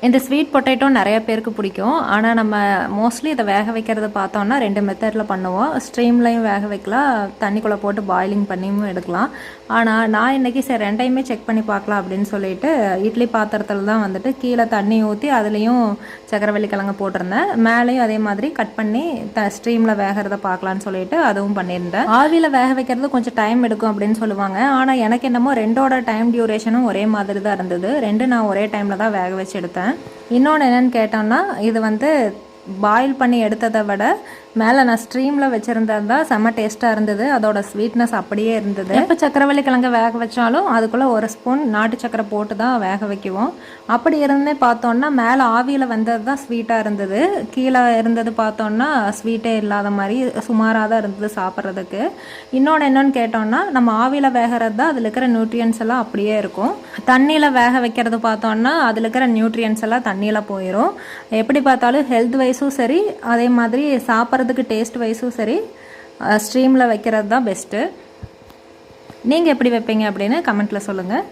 இந்த sweet potato நிறைய பேருக்கு பிடிக்கும். ஆனால் நம்ம மோஸ்ட்லி இதை வேக வைக்கிறது பார்த்தோம்னா 2 மெத்தடில் பண்ணுவோம். ஸ்ட்ரீம்லையும் வேக வைக்கலாம், தண்ணிக்குள்ளே போட்டு பாயிலிங் பண்ணியும் எடுக்கலாம். ஆனால் நான் இன்றைக்கி சரி 2டையுமே செக் பண்ணி பார்க்கலாம் அப்படின்னு சொல்லிட்டு இட்லி பாத்திரத்தில் தான் வந்துட்டு கீழே தண்ணி ஊற்றி அதுலேயும் சக்கரவள்ளி கிழங்கு போட்டிருந்தேன். மேலேயும் அதே மாதிரி கட் பண்ணி ஸ்ட்ரீமில் வேகிறத பார்க்கலான்னு சொல்லிட்டு அதுவும் பண்ணியிருந்தேன். ஆவியில் வேக வைக்கிறது கொஞ்சம் டைம் எடுக்கும் அப்படின்னு சொல்லுவாங்க. ஆனால் எனக்கு என்னமோ 2ஓட டைம் டியூரேஷனும் ஒரே மாதிரி தான் இருந்தது. 2 நான் ஒரே டைமில் தான் வேக வச்சு எடுத்தேன். இன்னொன்று என்னென்னு கேட்டோம்னா, இது வந்து பாயில் பண்ணி எடுத்ததை விட மேலே நான் ஸ்ட்ரீமில் வச்சுருந்தது தான் செம்ம டேஸ்ட்டாக இருந்தது. அதோட ஸ்வீட்னஸ் அப்படியே இருந்தது. எப்போ சக்கரவள்ளி கிழங்கு வேக வச்சாலும் அதுக்குள்ளே 1 ஸ்பூன் நாட்டு சக்கரை போட்டு தான் வேக வைக்குவோம். அப்படி இருந்தே பார்த்தோன்னா மேலே ஆவியில் வந்தது தான் ஸ்வீட்டாக இருந்தது. கீழே இருந்தது பார்த்தோன்னா ஸ்வீட்டே இல்லாத மாதிரி சுமாராக தான் இருந்தது சாப்பிட்றதுக்கு. இன்னொன்று என்னென்னு கேட்டோம்னா, நம்ம ஆவியில் வேகிறது தான் அதில் இருக்கிற நியூட்ரியன்ஸ் எல்லாம் அப்படியே இருக்கும். தண்ணியில் வேக வைக்கிறது பார்த்தோன்னா அதில் இருக்கிற நியூட்ரியன்ஸ் எல்லாம் தண்ணியில் போயிடும். எப்படி பார்த்தாலும் ஹெல்த் வைஸும் சரி, அதே மாதிரி சாப்பிட்றதுக்கு டேஸ்ட் வைஸும் சரி, ஸ்ட்ரீமில் வைக்கிறது தான் பெஸ்ட்டு. நீங்கள் எப்படி வைப்பீங்க அப்படின்னு கமெண்ட்டில் சொல்லுங்கள்.